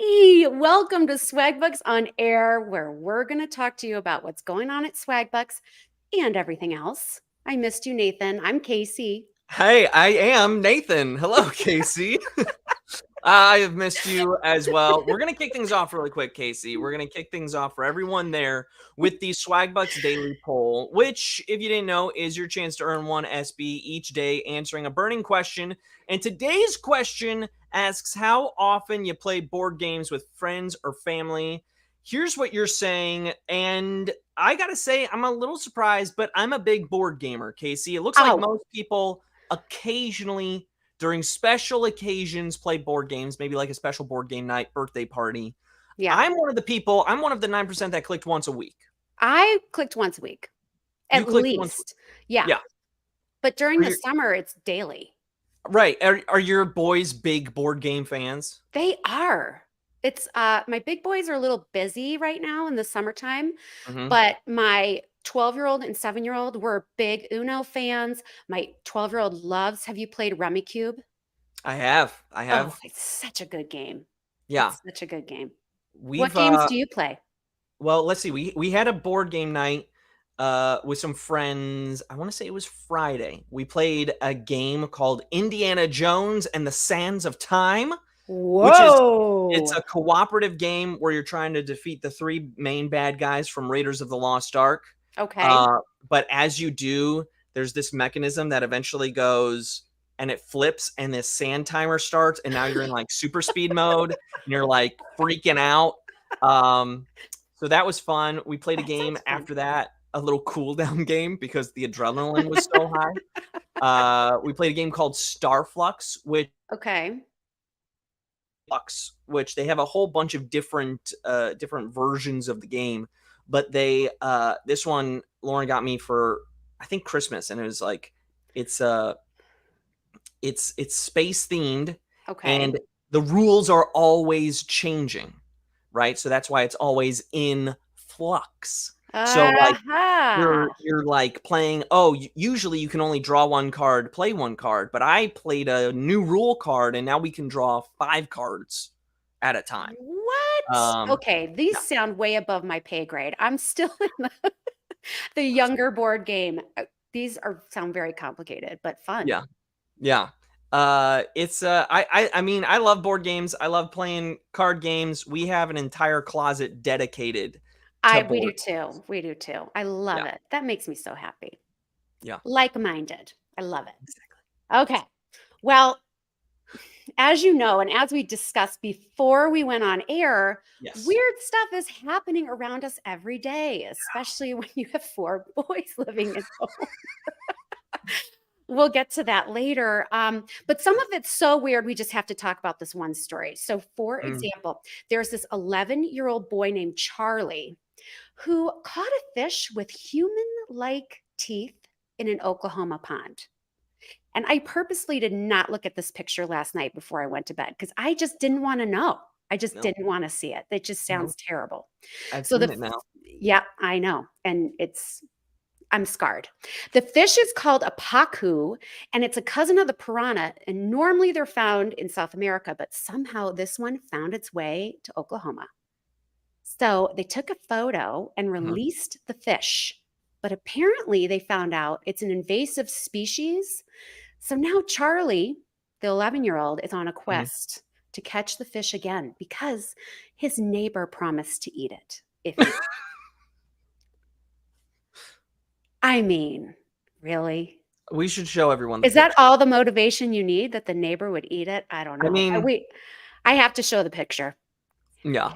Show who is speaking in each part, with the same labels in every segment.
Speaker 1: Hey, welcome to Swagbucks On Air, where we're going to talk to you about what's going on at Swagbucks and everything else. I missed you, Nathan. I'm Casey.
Speaker 2: Hey, I am Nathan. Hello, Casey. I have missed you as well. We're going to kick things off really quick, Casey. We're going to kick things off for everyone there with the Swagbucks Daily Poll, which, if you didn't know, is your chance to earn one SB each day answering a burning question. And today's question asks how often you play board games with friends or family. Here's what you're saying, and I got to say, I'm a little surprised, but I'm a big board gamer, Casey. It looks like
Speaker 1: Oh,
Speaker 2: most people occasionally during special occasions play board games, maybe like a special board game night, birthday party.
Speaker 1: yeah.
Speaker 2: I'm one of the 9% that clicked once a week.
Speaker 1: I clicked once a week,
Speaker 2: You
Speaker 1: at
Speaker 2: clicked once.
Speaker 1: least. Yeah.
Speaker 2: Yeah.
Speaker 1: But during
Speaker 2: Are
Speaker 1: the
Speaker 2: your,
Speaker 1: summer, it's daily.
Speaker 2: right. Are your boys big board game fans?
Speaker 1: They are. It's my big boys are a little busy right now in the summertime,
Speaker 2: Hmm.
Speaker 1: but my 12-year-old and 7-year-old were big Uno fans. My 12-year-old loves, have you played Rummy Cube?
Speaker 2: I have. I
Speaker 1: Oh,
Speaker 2: have.
Speaker 1: it's such a good game.
Speaker 2: Yeah.
Speaker 1: It's such a good game. What
Speaker 2: We've
Speaker 1: games do you play?
Speaker 2: well, let's see. We had a board game night with some friends. I want to say it was Friday. We played a game called Indiana Jones and the Sands of Time, which is it's
Speaker 1: Whoa.
Speaker 2: a cooperative game where you're trying to defeat the three main bad guys from Raiders of the Lost Ark.
Speaker 1: Okay.
Speaker 2: Uh, but as you do, there's this mechanism that eventually goes and it flips, and this sand timer starts, and now you're in like super speed mode, and you're like freaking out. Um, so that was fun. We played a
Speaker 1: That
Speaker 2: game
Speaker 1: sounds fun.
Speaker 2: after that, a little cool down game because the adrenaline was so high. We played a game called Starflux,
Speaker 1: Okay.
Speaker 2: which they have a whole bunch of different versions of the game, but they this one Lauren got me for I think Christmas, and it was like it's uh it's space themed,
Speaker 1: Okay.
Speaker 2: and the rules are always changing, right? So that's why it's always in flux. So like
Speaker 1: Aha.
Speaker 2: you're like playing, oh, usually you can only draw one card, play one card, but I played a new rule card, and now we can draw 5 cards at a time.
Speaker 1: What?
Speaker 2: Um,
Speaker 1: Okay, these
Speaker 2: yeah,
Speaker 1: sound way above my pay grade. I'm still in the younger board game. These are sound very complicated, but fun.
Speaker 2: yeah, yeah. It's I mean, I love board games. I love playing card games. We have an entire closet dedicated to
Speaker 1: I we do
Speaker 2: board
Speaker 1: too.
Speaker 2: games.
Speaker 1: We do too. I love
Speaker 2: Yeah,
Speaker 1: it. That makes me so happy.
Speaker 2: yeah,
Speaker 1: Like-minded. I love it.
Speaker 2: exactly.
Speaker 1: Okay. Well, as you know, and as we discussed before we went on air,
Speaker 2: Yes.
Speaker 1: weird stuff is happening around us every day, especially when you have 4 boys living at home. We'll get to that later. But some of it's so weird, we just have to talk about this one story. So, for
Speaker 2: Mm,
Speaker 1: example, there's this 11-year-old boy named Charlie who caught a fish with human like teeth in an Oklahoma pond. And I purposely did not look at this picture last night before I went to bed because I just didn't want to know. I just
Speaker 2: no,
Speaker 1: didn't want to see it. It just
Speaker 2: no,
Speaker 1: sounds terrible.
Speaker 2: I've
Speaker 1: So
Speaker 2: seen
Speaker 1: the
Speaker 2: it now.
Speaker 1: yeah, I know. And I'm scarred. The fish is called a pacu, and it's a cousin of the piranha. And normally they're found in South America, but somehow this one found its way to Oklahoma. So they took a photo and
Speaker 2: Mhm,
Speaker 1: released the fish. But apparently they found out it's an invasive species. So now Charlie, the 11-year-old, is on a
Speaker 2: mhm.
Speaker 1: quest to catch the fish again because his neighbor promised to eat it if he I mean, really?
Speaker 2: We should show everyone the
Speaker 1: Is that
Speaker 2: picture.
Speaker 1: all the motivation you need that the neighbor would eat it? I don't
Speaker 2: I
Speaker 1: know.
Speaker 2: mean,
Speaker 1: I have to show the picture.
Speaker 2: yeah.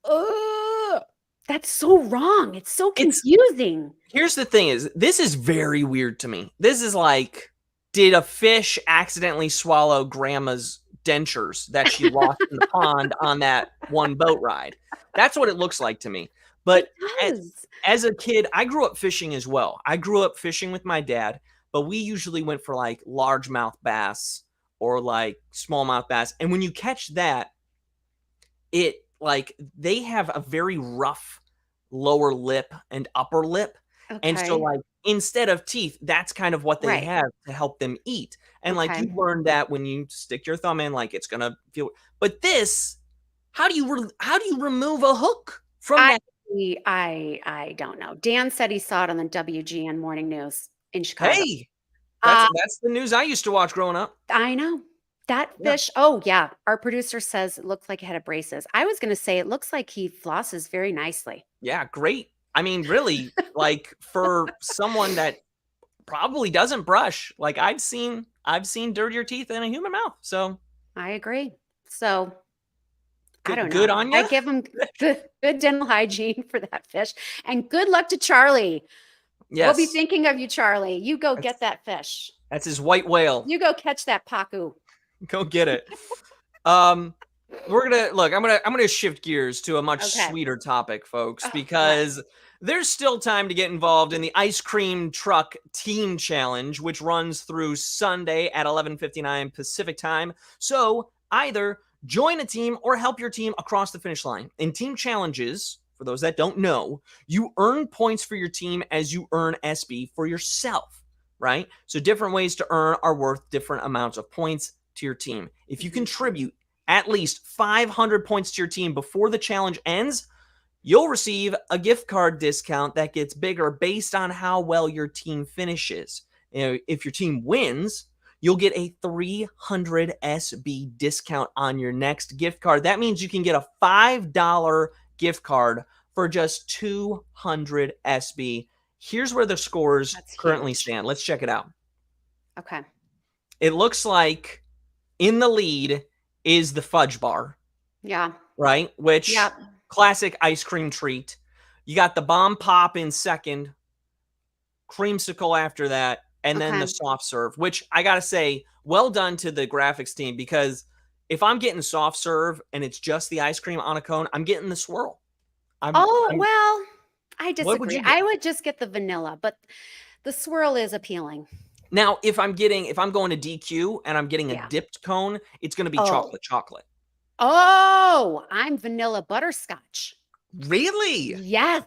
Speaker 1: Ugh, that's so wrong. It's so
Speaker 2: It's
Speaker 1: confusing.
Speaker 2: Here's the thing is this is very weird to me. This is like, did a fish accidentally swallow grandma's dentures that she lost in the pond on that one boat ride? That's what it looks like to me.
Speaker 1: It
Speaker 2: But as,
Speaker 1: does.
Speaker 2: as a kid, I grew up fishing as well. I grew up fishing with my dad, but we usually went for like largemouth bass or like smallmouth bass. And when you catch that, it like they have a very rough lower lip and upper lip. And so
Speaker 1: Okay.
Speaker 2: like instead of teeth, that's kind of what they
Speaker 1: Right.
Speaker 2: have to help them eat. And like you
Speaker 1: Okay.
Speaker 2: learn that when you stick your thumb in, like it's gonna feel, but this How do you remove a hook from
Speaker 1: I
Speaker 2: that?
Speaker 1: I don't know. Dan said he saw it on the WGN Morning News in Chicago.
Speaker 2: Hey,
Speaker 1: Uh,
Speaker 2: that's the news I used to watch growing up.
Speaker 1: I know. That
Speaker 2: Yeah.
Speaker 1: fish, oh yeah, our producer says it looks like he had braces. I was gonna say it looks like he flosses very nicely.
Speaker 2: Yeah, great. I mean, really, like for someone that probably doesn't brush, like I've seen dirtier teeth in a human mouth. So
Speaker 1: I agree. So I don't
Speaker 2: good
Speaker 1: know.
Speaker 2: on
Speaker 1: I
Speaker 2: you.
Speaker 1: give him good dental hygiene for that fish. And good luck to Charlie. We'll be
Speaker 2: Yes,
Speaker 1: thinking of you, Charlie. You go get
Speaker 2: that's
Speaker 1: that fish.
Speaker 2: that's his white whale.
Speaker 1: You go catch that pacu.
Speaker 2: Go get it. Um, we're gonna look. I'm gonna shift gears to a much
Speaker 1: Okay.
Speaker 2: sweeter topic, folks,
Speaker 1: Oh, what?
Speaker 2: because there's still time to get involved in the ice cream truck team challenge, which runs through Sunday at 11:59 Pacific time. So either join a team or help your team across the finish line. In team challenges, for those that don't know, you earn points for your team as you earn SB for yourself, right? So different ways to earn are worth different amounts of points to your team. If you
Speaker 1: Mhm.
Speaker 2: contribute at least 500 points to your team before the challenge ends, you'll receive a gift card discount that gets bigger based on how well your team finishes. If your team wins, you'll get a 300 SB discount on your next gift card. That means you can get a $5 gift card for just 200 SB. Here's where the scores
Speaker 1: That's
Speaker 2: currently
Speaker 1: huge.
Speaker 2: stand. Let's check it out.
Speaker 1: Okay.
Speaker 2: It looks like in the lead is the fudge bar,
Speaker 1: Yeah.
Speaker 2: right? Which
Speaker 1: Yep.
Speaker 2: classic ice cream treat. You got the bomb pop in second, creamsicle after that, and then the
Speaker 1: Okay.
Speaker 2: soft serve, which I got to say, well done to the graphics team, because if I'm getting soft serve and it's just the ice cream on a cone, I'm getting the swirl.
Speaker 1: Oh,
Speaker 2: I'm
Speaker 1: well, I
Speaker 2: What would
Speaker 1: disagree.
Speaker 2: you get?
Speaker 1: I would just get the vanilla, but the swirl is appealing.
Speaker 2: Now, if I'm going to DQ and I'm getting a
Speaker 1: Yeah.
Speaker 2: dipped cone, it's going to be
Speaker 1: Oh.
Speaker 2: chocolate.
Speaker 1: Oh, I'm vanilla butterscotch.
Speaker 2: Really?
Speaker 1: Yes.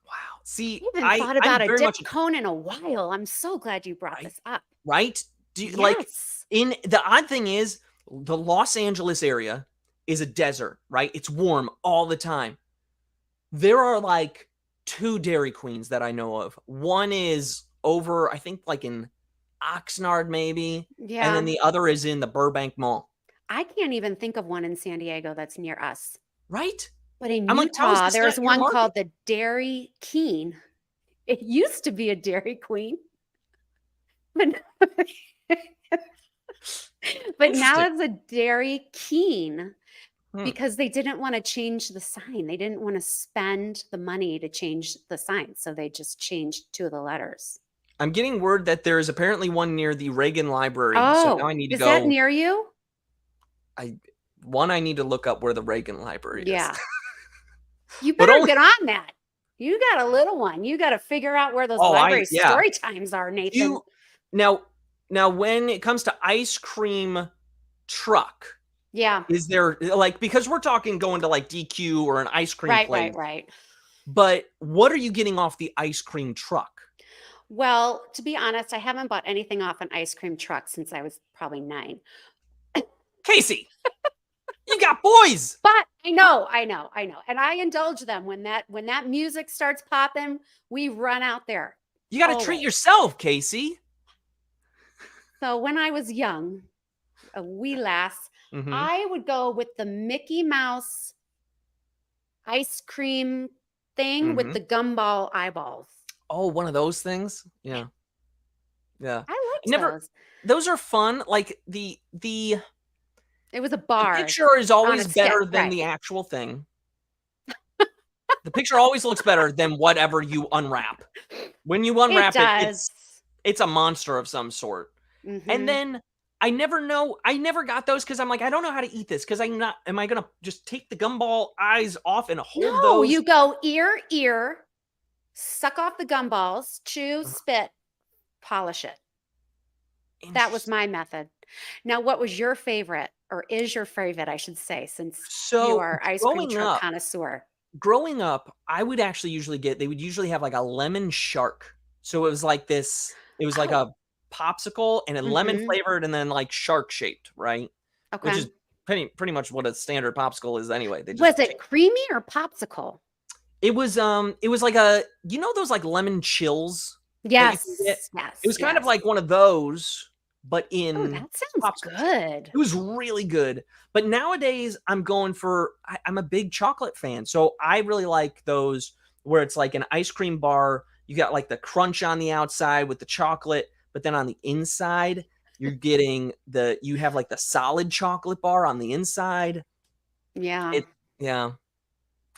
Speaker 2: Wow. See,
Speaker 1: I haven't thought about
Speaker 2: I'm
Speaker 1: a
Speaker 2: very much
Speaker 1: dipped cone in a while. I'm so glad you brought
Speaker 2: right.
Speaker 1: this up.
Speaker 2: Right? Do you like
Speaker 1: Yes.
Speaker 2: in the odd thing is the Los Angeles area is a desert, right? It's warm all the time. There are like two Dairy Queens that I know of. One is over, I think, like in Oxnard, maybe, and then
Speaker 1: Yeah.
Speaker 2: the other is in the Burbank Mall,
Speaker 1: I can't even think of one in San Diego that's near us.
Speaker 2: right?
Speaker 1: But in
Speaker 2: I'm like, how is
Speaker 1: Utah,
Speaker 2: this not
Speaker 1: there's
Speaker 2: your
Speaker 1: one
Speaker 2: market?
Speaker 1: called the Dairy Keen. It used to be a Dairy Queen, but but now
Speaker 2: Interesting.
Speaker 1: it's a Dairy Keen
Speaker 2: Hmm.
Speaker 1: because they didn't want to change the sign. They didn't want to spend the money to change the sign, so they just changed two of the letters.
Speaker 2: I'm getting word that there is apparently one near the Reagan Library. So now
Speaker 1: Oh,
Speaker 2: I need to
Speaker 1: is that
Speaker 2: go.
Speaker 1: near you?
Speaker 2: I I need to look up where the Reagan Library is.
Speaker 1: Yeah. You
Speaker 2: But
Speaker 1: better
Speaker 2: only
Speaker 1: get on that. You got a little one. You got to figure out where those
Speaker 2: oh,
Speaker 1: library
Speaker 2: yeah.
Speaker 1: story times are,
Speaker 2: Do
Speaker 1: Nathan.
Speaker 2: you now now when it comes to ice cream truck,
Speaker 1: Yeah.
Speaker 2: is there like because we're talking going to like DQ or an ice cream
Speaker 1: Right, right,
Speaker 2: place,
Speaker 1: right.
Speaker 2: but what are you getting off the ice cream truck?
Speaker 1: Well, to be honest, I haven't bought anything off an ice cream truck since I was probably 9.
Speaker 2: Casey, you got boys.
Speaker 1: But I know. And I indulge them when that music starts popping, we run out there
Speaker 2: You got to treat
Speaker 1: always.
Speaker 2: yourself, Casey.
Speaker 1: So when I was young, a wee lass,
Speaker 2: Mhm.
Speaker 1: I would go with the Mickey Mouse ice cream thing with
Speaker 2: Mhm.
Speaker 1: the gumball eyeballs.
Speaker 2: Oh, one of those things? Yeah. Yeah.
Speaker 1: I liked
Speaker 2: Never
Speaker 1: those.
Speaker 2: those are fun. Like the
Speaker 1: It was a
Speaker 2: the
Speaker 1: bar
Speaker 2: picture is
Speaker 1: on a
Speaker 2: always
Speaker 1: stick,
Speaker 2: better than
Speaker 1: right?
Speaker 2: the actual thing. The picture always looks better than whatever you unwrap. When you
Speaker 1: It
Speaker 2: unwrap it,
Speaker 1: does.
Speaker 2: it's a monster of some sort. And
Speaker 1: Mhm.
Speaker 2: then I never got those because I'm like, I don't know how to eat this because I'm not, am I gonna just take the gumball eyes off and hold
Speaker 1: No,
Speaker 2: those?
Speaker 1: you go ear, suck off the gumballs, chew,
Speaker 2: Uh,
Speaker 1: spit, polish it. That was
Speaker 2: Interesting.
Speaker 1: my method. Now, what was your favorite, or is your favorite, I should say, since you
Speaker 2: So
Speaker 1: are ice cream
Speaker 2: growing
Speaker 1: truck
Speaker 2: up,
Speaker 1: connoisseur?
Speaker 2: I would actually usually they would usually have like a lemon shark. So it was like it was like
Speaker 1: Oh,
Speaker 2: a popsicle and a lemon
Speaker 1: mhm.
Speaker 2: flavored and then like shark shaped, right? Which
Speaker 1: Okay.
Speaker 2: is pretty much what a standard popsicle is anyway. They
Speaker 1: Was
Speaker 2: just
Speaker 1: it creamy or popsicle?
Speaker 2: it was like a, you know, those like lemon chills that you can get?
Speaker 1: Yes,
Speaker 2: It was
Speaker 1: yes,
Speaker 2: kind of
Speaker 1: yes.
Speaker 2: like one of those, but
Speaker 1: Oh,
Speaker 2: in
Speaker 1: that sounds
Speaker 2: popsicle shape.
Speaker 1: good.
Speaker 2: It was really good. But nowadays I'm going for, I'm a big chocolate fan. So I really like those where it's like an ice cream bar. You got like the crunch on the outside with the chocolate, but then on the inside, you're getting you have like the solid chocolate bar on the inside.
Speaker 1: Yeah.
Speaker 2: Yeah,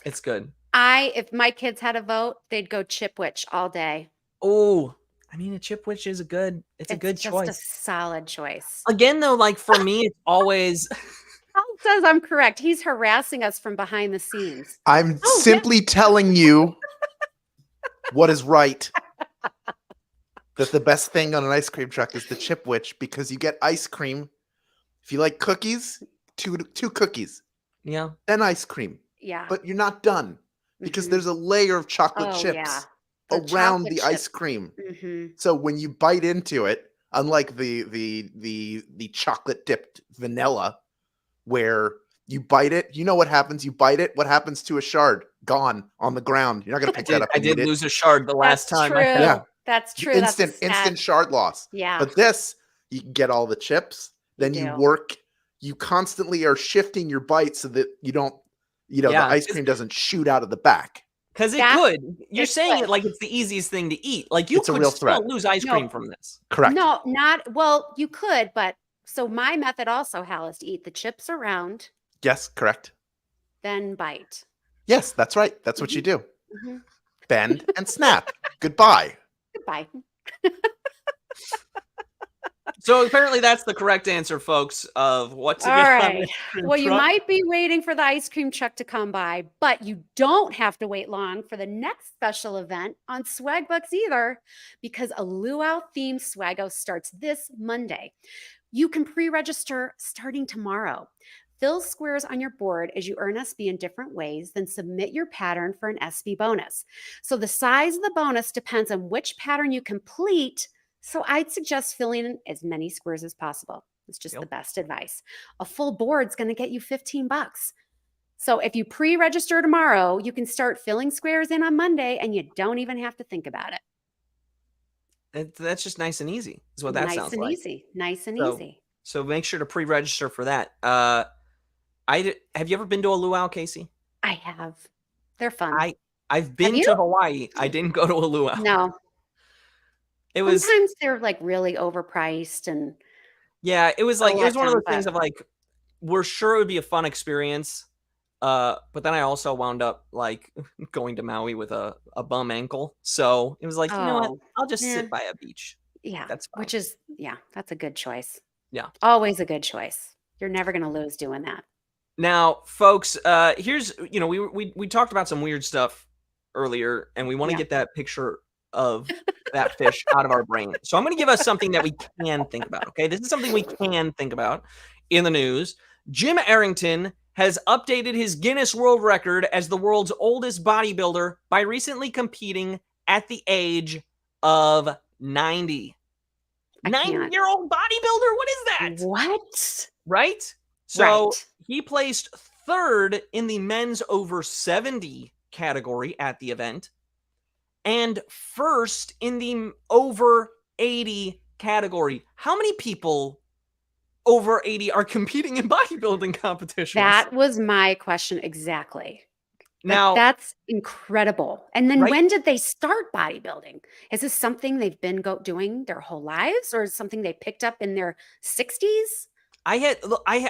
Speaker 2: it's good.
Speaker 1: If my kids had a vote, they'd go Chipwich all day.
Speaker 2: Oh, I mean, a Chipwich is it's a
Speaker 1: It's
Speaker 2: good
Speaker 1: just a
Speaker 2: choice.
Speaker 1: solid choice.
Speaker 2: Again, though, like for me, it's always
Speaker 1: Paul says I'm correct. He's harassing us from behind the scenes.
Speaker 3: I'm
Speaker 1: Oh, yeah.
Speaker 3: simply telling you what is right. That the best thing on an ice cream truck is the Chipwich, because you get ice cream. If you like cookies, two cookies,
Speaker 2: yeah.
Speaker 3: then ice cream.
Speaker 1: Yeah.
Speaker 3: But you're not done, because
Speaker 1: Mhm.
Speaker 3: there's a layer of chocolate
Speaker 1: Oh,
Speaker 3: chips
Speaker 1: yeah.
Speaker 3: around
Speaker 1: chocolate
Speaker 3: the
Speaker 1: chip.
Speaker 3: ice cream.
Speaker 1: Mhm.
Speaker 3: So when you bite into it, unlike the chocolate dipped vanilla, where you bite it, you know what happens. You bite it, what happens to a shard? Gone on the ground. You're not gonna pick that up
Speaker 2: I
Speaker 3: and
Speaker 2: did
Speaker 3: eat it.
Speaker 2: lose a shard the last
Speaker 1: That's
Speaker 2: time
Speaker 1: true.
Speaker 2: I had.
Speaker 3: Yeah.
Speaker 1: That's true. That's a
Speaker 3: Instant
Speaker 1: stat.
Speaker 3: shard loss.
Speaker 1: Yeah.
Speaker 3: But this, you can get all the chips. Then you
Speaker 1: do.
Speaker 3: work. You constantly are shifting your bite so that you don't, the
Speaker 2: Yeah,
Speaker 3: ice cream doesn't shoot out of the back.
Speaker 2: Because it
Speaker 1: That-
Speaker 2: could. You're
Speaker 1: it
Speaker 2: saying
Speaker 1: could.
Speaker 2: it like it's the easiest thing to eat. Like you
Speaker 3: It's a
Speaker 2: could
Speaker 3: real
Speaker 2: still
Speaker 3: threat.
Speaker 2: lose ice
Speaker 1: No.
Speaker 2: cream from this.
Speaker 3: Correct.
Speaker 1: No, not well, you could, but so my method also, Hal, is to eat the chips around,
Speaker 3: Yes, correct.
Speaker 1: then bite.
Speaker 3: Yes, that's right. That's what you do.
Speaker 1: Mhm.
Speaker 3: Bend and snap. Goodbye.
Speaker 1: Goodbye.
Speaker 2: So apparently that's the correct answer, folks, of what to
Speaker 1: All
Speaker 2: get on
Speaker 1: right.
Speaker 2: the ice cream
Speaker 1: Well, you
Speaker 2: truck.
Speaker 1: might be waiting for the ice cream truck to come by, but you don't have to wait long for the next special event on Swagbucks either, because a luau themed Swaggo starts this Monday. You can pre-register starting tomorrow. Fill squares on your board as you earn SB in different ways, then submit your pattern for an SB bonus. So the size of the bonus depends on which pattern you complete. So I'd suggest filling in as many squares as possible. It's just the best advice. A full board's going to get you $15. So if you pre-register tomorrow, you can start filling squares in on Monday and you don't even have to think about it.
Speaker 2: That's just nice and easy. Is what that
Speaker 1: Nice
Speaker 2: sounds
Speaker 1: and
Speaker 2: like.
Speaker 1: easy. Nice and
Speaker 2: So-
Speaker 1: easy.
Speaker 2: So make sure to pre-register for that. Have you ever been to a luau, Casey?
Speaker 1: I have. They're fun.
Speaker 2: I've been
Speaker 1: you?
Speaker 2: to Hawaii. I didn't go to a luau.
Speaker 1: No.
Speaker 2: It was
Speaker 1: Sometimes they're like really overpriced and
Speaker 2: yeah, it was
Speaker 1: a
Speaker 2: like it was one of
Speaker 1: letdown,
Speaker 2: those things
Speaker 1: but-
Speaker 2: of like we're sure it would be a fun experience. But then I also wound up like going to Maui with a bum ankle. So it was like, you know what?
Speaker 1: Oh,
Speaker 2: I'll just
Speaker 1: yeah.
Speaker 2: sit by a beach.
Speaker 1: yeah,
Speaker 2: That's fine.
Speaker 1: which is that's a good choice.
Speaker 2: Yeah.
Speaker 1: Always a good choice. You're never going to lose doing that.
Speaker 2: Now, folks, here's we talked about some weird stuff earlier, and we want to
Speaker 1: Yeah.
Speaker 2: get that picture of that fish out of our brain. So I'm going to give us something that we can think about. Okay, this is something we can think about in the news. Jim Arrington has updated his Guinness World Record as the world's oldest bodybuilder by recently competing at the age of 90.
Speaker 1: I can't.
Speaker 2: 90-year-old bodybuilder? What is that?
Speaker 1: What?
Speaker 2: Right? So
Speaker 1: Right.
Speaker 2: he placed third in the men's over 70 category at the event and first in the over 80 category. How many people over 80 are competing in bodybuilding competitions?
Speaker 1: That was my question exactly.
Speaker 2: Now,
Speaker 1: That's incredible. And then
Speaker 2: Right?
Speaker 1: when did they start bodybuilding? Is this something they've been doing their whole lives, or is it something they picked up in their 60s?
Speaker 2: I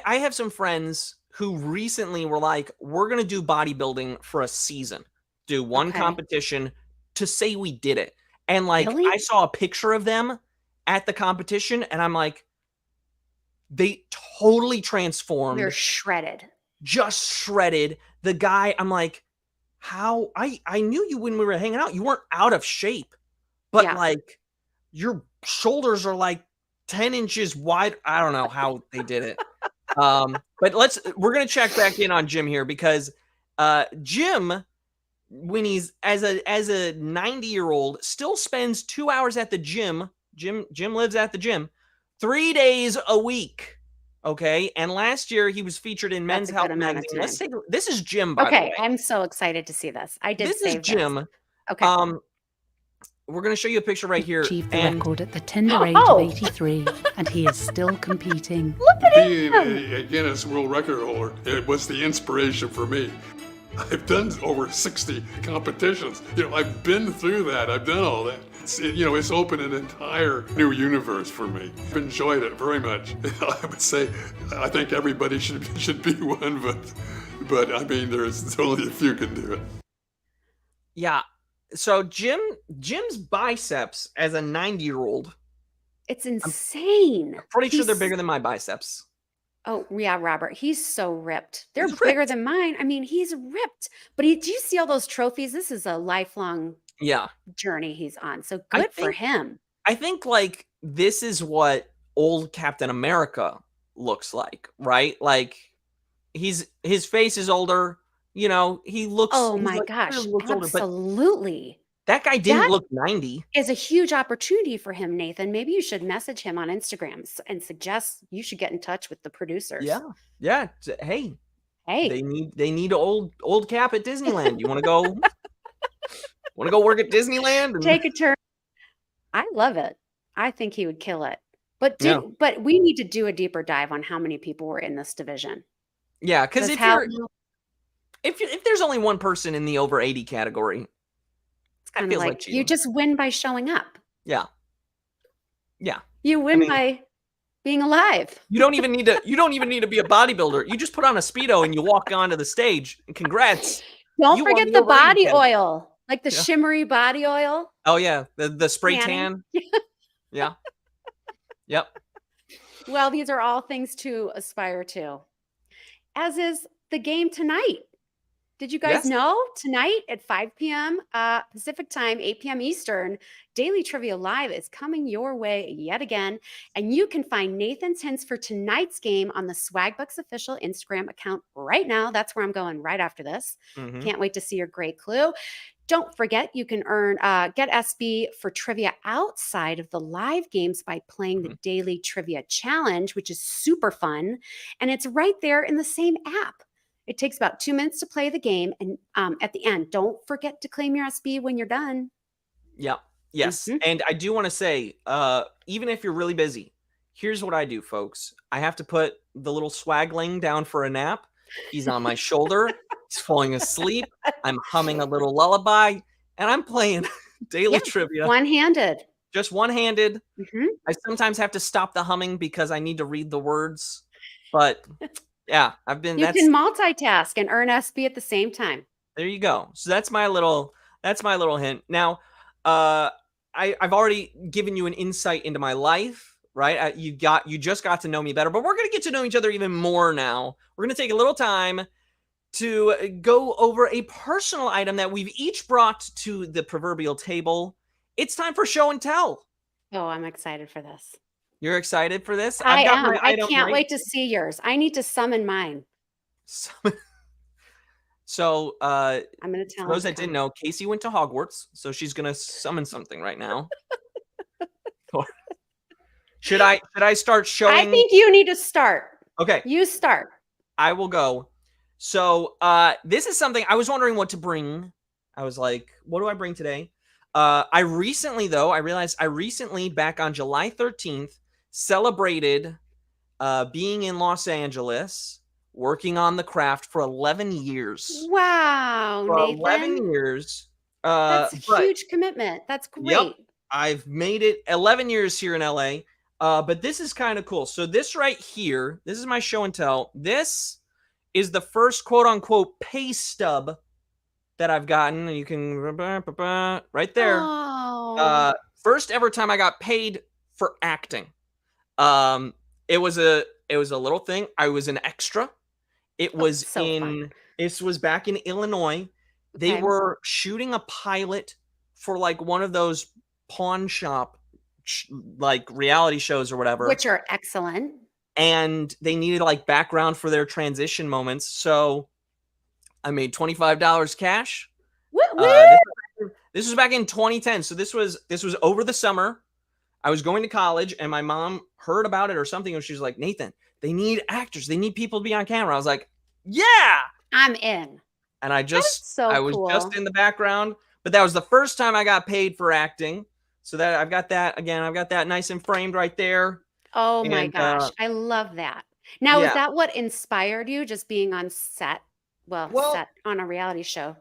Speaker 2: have some friends who recently were like, we're going to do bodybuilding for a season, do one
Speaker 1: Okay.
Speaker 2: competition to say we did it. And like,
Speaker 1: Really?
Speaker 2: I saw a picture of them at the competition and I'm like, they totally transformed,
Speaker 1: They're shredded.
Speaker 2: just shredded. The guy, I'm like, how I knew you when we were hanging out, you weren't out of shape, but
Speaker 1: Yeah.
Speaker 2: like your shoulders are like 10 inches wide. I don't know how they did it. But we're going to check back in on Jim here because Jim, when he's as a 90-year-old, still spends 2 hours at the gym. Jim lives at the gym 3 days a week. Okay, and last year he was featured in Men's
Speaker 1: That's a
Speaker 2: Health
Speaker 1: good amount of
Speaker 2: magazine. Let's
Speaker 1: time.
Speaker 2: take. This is Jim, by the way.
Speaker 1: Okay, I'm so excited to see this. I did
Speaker 2: This is
Speaker 1: save this.
Speaker 2: Jim.
Speaker 1: Okay.
Speaker 2: We're going to show you a picture right here.
Speaker 4: Achieved the
Speaker 2: And
Speaker 4: record at the tender age
Speaker 1: Oh!
Speaker 4: of 83, and he is still competing.
Speaker 1: Look at
Speaker 5: Being
Speaker 1: him!
Speaker 5: a Guinness World Record holder, it was the inspiration for me. I've done over 60 competitions. I've been through that. I've done all that. It's opened an entire new universe for me. I've enjoyed it very much. I would say I think everybody should be one, but I mean, there's only a few can do it.
Speaker 2: yeah, so Jim's biceps as a 90-year-old,
Speaker 1: It's insane.
Speaker 2: pretty sure they're
Speaker 1: He's-
Speaker 2: bigger than my biceps.
Speaker 1: Oh, yeah, Robert. He's so ripped. They're
Speaker 2: He's
Speaker 1: bigger
Speaker 2: ripped.
Speaker 1: than mine. I mean, he's ripped. But do you see all those trophies? This is a lifelong
Speaker 2: Yeah.
Speaker 1: journey he's on. So
Speaker 2: I
Speaker 1: good for
Speaker 2: think-
Speaker 1: him.
Speaker 2: I think like this is what old Captain America looks like, right? Like his face is older, he looks
Speaker 1: Oh
Speaker 2: he's
Speaker 1: my
Speaker 2: like,
Speaker 1: gosh.
Speaker 2: clearly looks older, but
Speaker 1: Absolutely.
Speaker 2: that guy didn't
Speaker 1: That-
Speaker 2: look 90.
Speaker 1: Is a huge opportunity for him, Nathan. Maybe you should message him on Instagram and suggest you should get in touch with the producers.
Speaker 2: Yeah. Hey,
Speaker 1: Hey,
Speaker 2: they need old Cap at Disneyland. You want to go work at Disneyland? And-
Speaker 1: take a turn. I love it. I think he would kill it. But
Speaker 2: Yeah.
Speaker 1: but we need to do a deeper dive on how many people were in this division.
Speaker 2: yeah, because
Speaker 1: It's
Speaker 2: if there's only one person in the over 80 category,
Speaker 1: kind of
Speaker 2: feels
Speaker 1: like,
Speaker 2: like
Speaker 1: you
Speaker 2: cheating.
Speaker 1: just win by showing up.
Speaker 2: yeah.
Speaker 1: You win
Speaker 2: mean-
Speaker 1: by being alive.
Speaker 2: You don't even need to be a bodybuilder. You just put on a Speedo and you walk onto the stage. Congrats.
Speaker 1: Don't
Speaker 2: You won
Speaker 1: forget
Speaker 2: the
Speaker 1: the
Speaker 2: over 80
Speaker 1: body
Speaker 2: category.
Speaker 1: oil, like the
Speaker 2: Yeah.
Speaker 1: shimmery body oil.
Speaker 2: Oh yeah, the spray
Speaker 1: Tanning.
Speaker 2: tan. Yeah. Yep.
Speaker 1: Well, these are all things to aspire to, as is the game tonight. Did you guys
Speaker 2: Yes.
Speaker 1: know tonight at 5 p.m. Pacific time, 8 p.m. Eastern, Daily Trivia Live is coming your way yet again. And you can find Nathan's hints for tonight's game on the Swagbucks official Instagram account right now. That's where I'm going right after this.
Speaker 2: Mhm.
Speaker 1: Can't wait to see your great clue. Don't forget, you can get SB for trivia outside of the live games by playing the Daily Trivia Challenge, which is super fun. And it's right there in the same app. It takes about 2 minutes to play the game. And at the end, don't forget to claim your SB when you're done.
Speaker 2: Yep. Yes.
Speaker 1: Mhm.
Speaker 2: And I do want to say, even if you're really busy, here's what I do, folks. I have to put the little swagling down for a nap. He's on my shoulder. He's falling asleep. I'm humming a little lullaby, and I'm playing daily
Speaker 1: Yeah,
Speaker 2: trivia.
Speaker 1: One-handed.
Speaker 2: Just one-handed.
Speaker 1: Mhm.
Speaker 2: I sometimes have to stop the humming because I need to read the words. But yeah,
Speaker 1: You can multitask and earn SB at the same time.
Speaker 2: there you go. So that's my little hint. Now, I've already given you an insight into my life, right? You just got to know me better, but we're gonna get to know each other even more now. We're gonna take a little time to go over a personal item that we've each brought to the proverbial table. It's time for show and tell.
Speaker 1: Oh, I'm excited for this.
Speaker 2: You're excited for this?
Speaker 1: I
Speaker 2: got
Speaker 1: am.
Speaker 2: my
Speaker 1: I
Speaker 2: item
Speaker 1: can't
Speaker 2: right
Speaker 1: wait to see yours. I need to summon mine.
Speaker 2: So,
Speaker 1: I'm going to tell
Speaker 2: for those
Speaker 1: him
Speaker 2: that
Speaker 1: to
Speaker 2: didn't
Speaker 1: come.
Speaker 2: know, Casey went to Hogwarts, so she's gonna summon something right now. Should I start showing?
Speaker 1: I think you need to start.
Speaker 2: Okay,
Speaker 1: You start.
Speaker 2: I will go. So, this is something I was wondering what to bring. I was like, what do I bring today? I realized I recently, back on July 13th, celebrated being in Los Angeles, working on the craft for 11 years.
Speaker 1: Wow,
Speaker 2: For
Speaker 1: Nathan.
Speaker 2: 11 years.
Speaker 1: That's a
Speaker 2: but
Speaker 1: huge commitment. That's great.
Speaker 2: Yep. I've made it 11 years here in LA. But this is kind of cool. So this right here, this is my show and tell. This is the first quote unquote pay stub that I've gotten. And you can right there.
Speaker 1: Oh.
Speaker 2: First ever time I got paid for acting. It was a little thing. I was an extra. It was
Speaker 1: so fun.
Speaker 2: This was back in Illinois. They
Speaker 1: Okay.
Speaker 2: were shooting a pilot for like one of those pawn shop like reality shows or whatever.
Speaker 1: Which are excellent.
Speaker 2: And they needed like background for their transition moments. So I made $25 cash.
Speaker 1: Woo, woo.
Speaker 2: This was back in 2010. So this was over the summer. I was going to college and my mom heard about it or something. And she was like, Nathan, they need actors. They need people to be on camera. I was like, yeah.
Speaker 1: I'm in.
Speaker 2: And I was
Speaker 1: cool.
Speaker 2: just in the background, but that was the first time I got paid for acting. So that I've got that again. I've got that nice and framed right there.
Speaker 1: Oh my gosh. I love that. Now, is that what inspired you, just being on set? Well, set on a reality show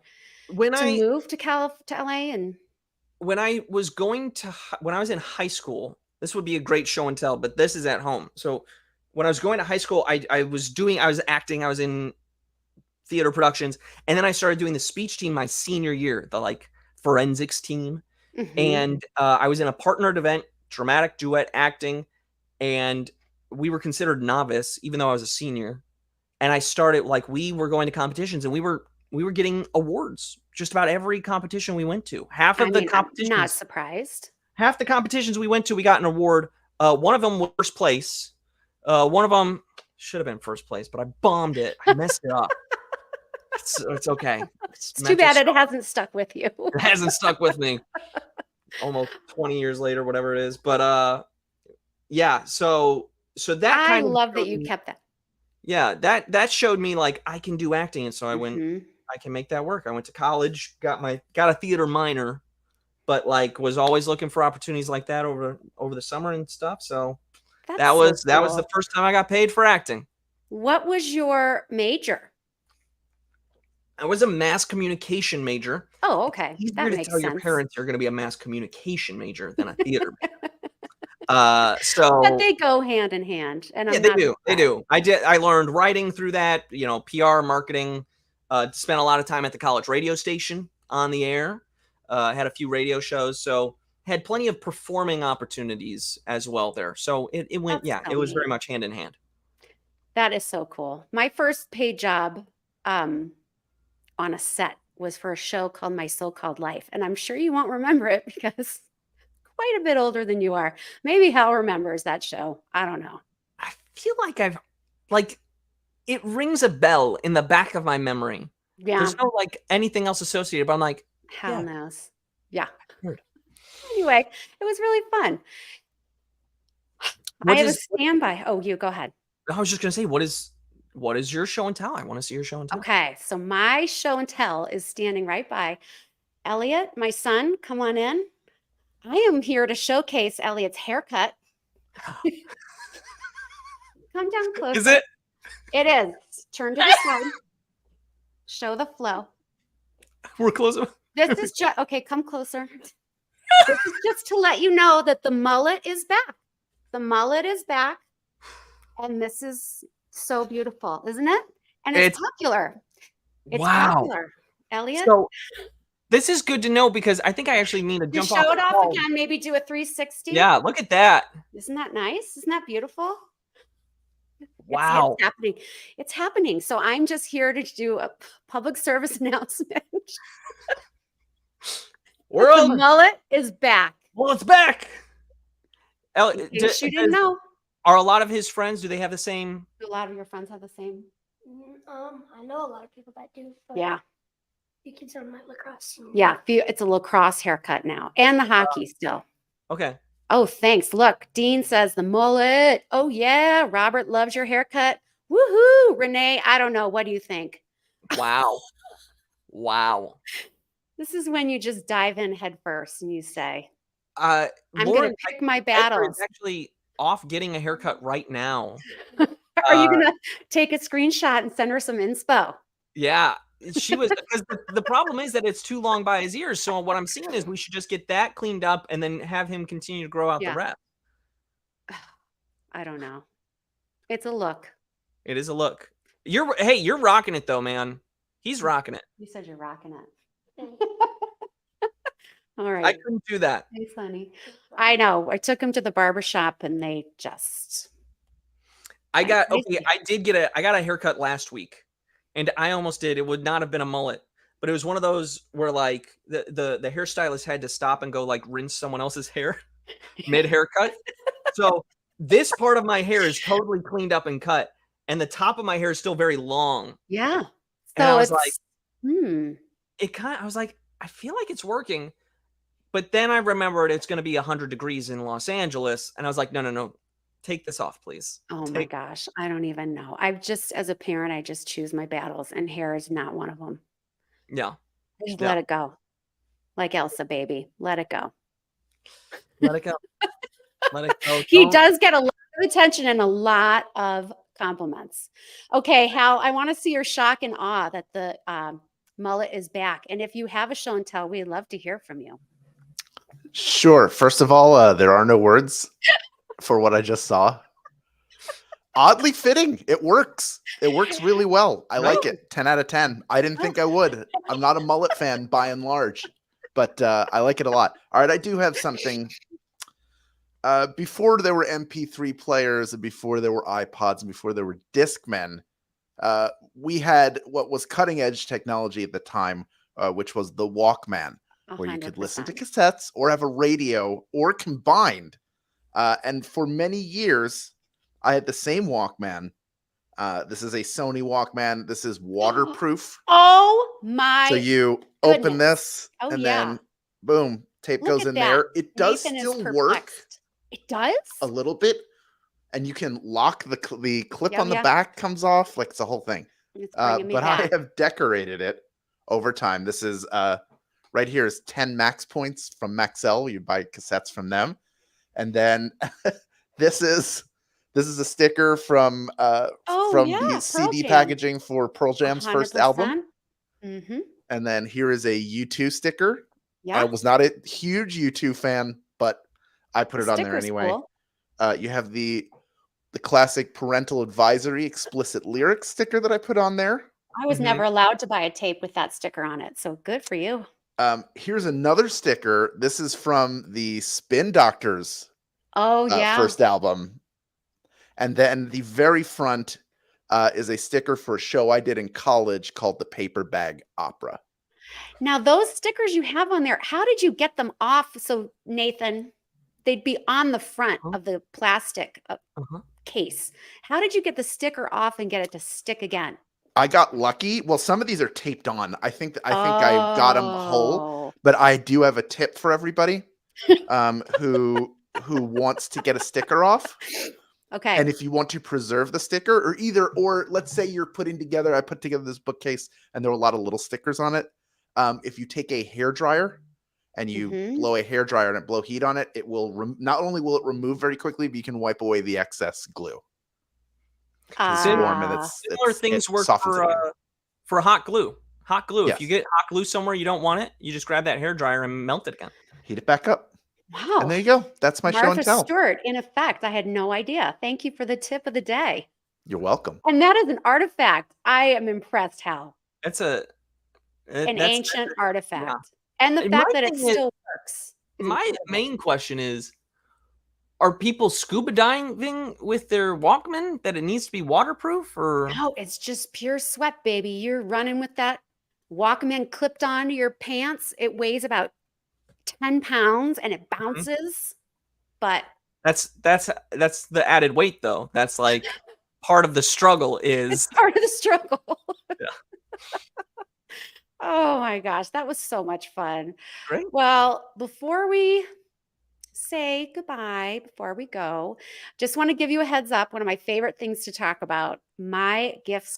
Speaker 2: when
Speaker 1: to move to LA? And
Speaker 2: when I was in high school, this would be a great show and tell, but this is at home. So when I was going to high school, I was acting, I was in theater productions, and then I started doing the speech team my senior year, the like forensics team. And I was in a partnered event, dramatic duet acting, and we were considered novice, even though I was a senior. And I started, like, we were going to competitions and we were getting awards just about every competition we went to. Half the competitions,
Speaker 1: I'm not surprised.
Speaker 2: Half the competitions we went to, we got an award. One of them was first place. One of them should have been first place, but I bombed it. I messed it up. It's okay.
Speaker 1: It's too bad it hasn't stuck with you.
Speaker 2: It hasn't stuck with me. Almost 20 years later, whatever it is. But yeah, so that kind of,
Speaker 1: I love that you kept that.
Speaker 2: Yeah, that showed me like I can do acting, and so I went, I can make that work. I went to college, got a theater minor, but like was always looking for opportunities like that over the summer and stuff. So that was the first time I got paid for acting.
Speaker 1: What was your major?
Speaker 2: I was a mass communication major.
Speaker 1: Oh, okay.
Speaker 2: Easier to tell your parents you're going to be a mass communication major than a theater major.
Speaker 1: But they go hand in hand, and
Speaker 2: yeah, they do. I learned writing through that, PR, marketing. Spent a lot of time at the college radio station on the air. Had a few radio shows, so had plenty of performing opportunities as well there. So it went, it was very much hand in hand. That
Speaker 1: is so cool. My first paid job on a set was for a show called My So-Called Life, and I'm sure you won't remember it because quite a bit older than you are. Maybe Hal remembers that show. I don't know.
Speaker 2: I feel like it rings a bell in the back of my memory.
Speaker 1: Yeah.
Speaker 2: There's no like anything else associated, but I'm like,
Speaker 1: Hal knows. Yeah. Anyway, it was really fun. I have a standby. Oh, you go ahead.
Speaker 2: I was just gonna say, what is your show and tell? I want to see your show and tell.
Speaker 1: Okay, so my show and tell is standing right by Elliot, my son. Come on in. I am here to showcase Elliot's haircut. Come down closer.
Speaker 2: Is it?
Speaker 1: It is. Turn to the side. Show the flow.
Speaker 2: We're closer.
Speaker 1: This is just okay. Come closer. This is just to let you know that the mullet is back. The mullet is back, and this is so beautiful, isn't it? And it's popular. It's popular, Elliot.
Speaker 2: So this is good to know because I think I actually need to jump off.
Speaker 1: Show it off again. Maybe do a 360.
Speaker 2: Yeah, look at that.
Speaker 1: Isn't that nice? Isn't that beautiful?
Speaker 2: Wow.
Speaker 1: It's happening. It's happening. So I'm just here to do a public service announcement. The mullet is back.
Speaker 2: Well, it's back.
Speaker 1: In case you didn't know.
Speaker 2: Are a lot of his friends, do they have the same?
Speaker 1: Do a lot of your friends have the same?
Speaker 6: I know a lot of people that do.
Speaker 1: Yeah.
Speaker 6: You can on my lacrosse team.
Speaker 1: Yeah, it's a lacrosse haircut now. And the hockey still.
Speaker 2: Okay.
Speaker 1: Oh, thanks. Look, Dean says the mullet. Oh, yeah. Robert loves your haircut. Woohoo. Renee, I don't know. What do you think?
Speaker 2: Wow. Wow.
Speaker 1: This is when you just dive in head first and you say,
Speaker 2: I'm
Speaker 1: going to pick my battles.
Speaker 2: Actually off getting a haircut right now.
Speaker 1: Are you going to take a screenshot and send her some inspo?
Speaker 2: Yeah. She was, because the problem is that it's too long by his ears. So what I'm seeing is we should just get that cleaned up and then have him continue to grow out the rest.
Speaker 1: I don't know. It's a look.
Speaker 2: It is a look. You're rocking it though, man. He's rocking it.
Speaker 1: You said you're rocking it. All right.
Speaker 2: I couldn't do that.
Speaker 1: Thanks, honey. I know. I took him to the barbershop and they just.
Speaker 2: I got a haircut last week. And I almost did. It would not have been a mullet, but it was one of those where like the hairstylist had to stop and go like rinse someone else's hair mid haircut. So this part of my hair is totally cleaned up and cut, and the top of my hair is still very long.
Speaker 1: Yeah. So
Speaker 2: and I was like,
Speaker 1: I
Speaker 2: I was like, I feel like it's working, But then I remembered it's going to be 100 degrees in Los Angeles. And I was like, no. Take this off, please.
Speaker 1: Oh my gosh. I don't even know. As a parent, I just choose my battles, and hair is not one of them.
Speaker 2: Yeah.
Speaker 1: I just
Speaker 2: Yeah.
Speaker 1: let it go. Like Elsa, baby. Let it go.
Speaker 2: Let it go. Let it go.
Speaker 1: He
Speaker 2: Don't-
Speaker 1: does get a lot of attention and a lot of compliments. Okay, Hal, I want to see your shock and awe that the mullet is back. And if you have a show and tell, we'd love to hear from you.
Speaker 3: Sure. First of all, there are no words for what I just saw. Oddly fitting. It works. It works really well. I like it. 10 out of 10. I didn't think I would. I'm not a mullet fan by and large, but I like it a lot. All right, I do have something. Before there were MP3 players and before there were iPods and before there were Discmen, we had what was cutting edge technology at the time, which was the Walkman, where you could listen to
Speaker 1: 100%.
Speaker 3: cassettes or have a radio or combined. And for many years, I had the same Walkman. This is a Sony Walkman. This is waterproof.
Speaker 1: Oh my!
Speaker 3: So you open
Speaker 1: goodness.
Speaker 3: this
Speaker 1: Oh,
Speaker 3: and
Speaker 1: yeah.
Speaker 3: then boom, tape
Speaker 1: Look
Speaker 3: goes
Speaker 1: at
Speaker 3: in
Speaker 1: that.
Speaker 3: there. It does
Speaker 1: Nathan is
Speaker 3: still work
Speaker 1: perplexed. It does?
Speaker 3: a little bit, and you can lock the clip
Speaker 1: Yeah,
Speaker 3: on the
Speaker 1: yeah.
Speaker 3: back comes off. Like it's a whole thing.
Speaker 1: It's bringing me
Speaker 3: But I
Speaker 1: back.
Speaker 3: have decorated it over time. This is right here is 10 max points from Maxell. You buy cassettes from them, and then this is a sticker from
Speaker 1: Oh,
Speaker 3: from
Speaker 1: yeah,
Speaker 3: the
Speaker 1: Pearl
Speaker 3: CD
Speaker 1: Jam.
Speaker 3: packaging for Pearl Jam's first album.
Speaker 1: 100%. Mm-hmm.
Speaker 3: And then here is a U2 sticker.
Speaker 1: Yeah.
Speaker 3: I was not a huge U2 fan, but I put
Speaker 1: The
Speaker 3: it on there
Speaker 1: sticker's
Speaker 3: anyway.
Speaker 1: cool.
Speaker 3: You have the classic parental advisory explicit lyrics sticker that I put on there.
Speaker 1: I was
Speaker 2: Mhm.
Speaker 1: never allowed to buy a tape with that sticker on it, so good for you.
Speaker 3: Here's another sticker. This is from the Spin Doctors
Speaker 1: Oh, yeah.
Speaker 3: first album. And then the very front is a sticker for a show I did in college called the Paper Bag Opera.
Speaker 1: Now, those stickers you have on there, how did you get them off? So, Nathan, they'd be on the front
Speaker 2: Huh?
Speaker 1: of the plastic
Speaker 2: Uh-huh.
Speaker 1: case. How did you get the sticker off and get it to stick again?
Speaker 3: I got lucky. Well, some of these are taped on. I think I got them whole,
Speaker 1: Oh.
Speaker 3: but I do have a tip for everybody who wants to get a sticker off.
Speaker 1: Okay.
Speaker 3: And if you want to preserve the sticker, or let's say you're putting together, I put together this bookcase and there were a lot of little stickers on it. If you take a hair dryer and you
Speaker 1: Mhm.
Speaker 3: blow a hair dryer and it blow heat on it, it will not only will it remove very quickly, but you can wipe away the excess glue. 'Cause it's warm and
Speaker 2: Similar things
Speaker 3: it
Speaker 2: work
Speaker 3: softens it again.
Speaker 2: for hot glue. Hot glue.
Speaker 3: Yes.
Speaker 2: If you get hot glue somewhere you don't want it, you just grab that hair dryer and melt it again.
Speaker 3: Heat it back up.
Speaker 1: Wow.
Speaker 3: And there you go. That's my show and
Speaker 1: Martha
Speaker 3: tell.
Speaker 1: Stewart, in effect. I had no idea. Thank you for the tip of the day.
Speaker 3: You're welcome.
Speaker 1: And that is an artifact. I am impressed, Hal.
Speaker 2: That's an
Speaker 1: An ancient artifact.
Speaker 2: yeah.
Speaker 1: And the
Speaker 2: And
Speaker 1: fact
Speaker 2: my
Speaker 1: that it
Speaker 2: thing is-
Speaker 1: still works. is
Speaker 2: My
Speaker 1: incredible.
Speaker 2: main question is, are people scuba diving with their Walkman that it needs to be waterproof, or
Speaker 1: No, it's just pure sweat, baby. You're running with that Walkman clipped onto your pants. It weighs about 10 pounds and it bounces. But
Speaker 2: that's the added weight though. That's like part of the struggle
Speaker 1: it's
Speaker 2: is
Speaker 1: part of the struggle.
Speaker 2: Yeah.
Speaker 1: Oh my gosh, that was so much fun.
Speaker 2: Great.
Speaker 1: Well, before we say goodbye, before we go, just want to give you a heads up. One of my favorite things to talk about, my gift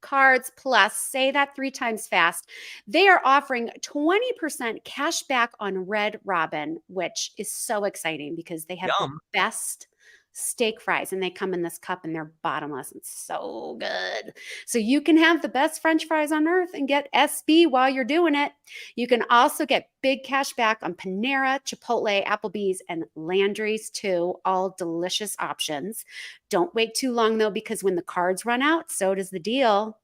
Speaker 1: cards plus, say that 3 times fast. They are offering 20% cash back on Red Robin, which is so exciting because they have
Speaker 2: Yum.
Speaker 1: the best steak fries and they come in this cup and they're bottomless. It's so good. So you can have the best French fries on earth and get SB while you're doing it. You can also get big cash back on Panera, Chipotle, Applebee's, and Landry's too. All delicious options. Don't wait too long though, because when the cards run out, so does the deal.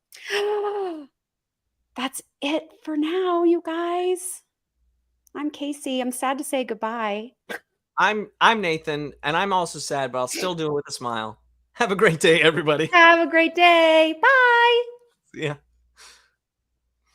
Speaker 1: That's it for now, you guys. I'm Casey. I'm sad to say goodbye.
Speaker 2: I'm Nathan, and I'm also sad, but I'll still do it with a smile. Have a great day, everybody.
Speaker 1: Have a great day. Bye.
Speaker 2: See ya.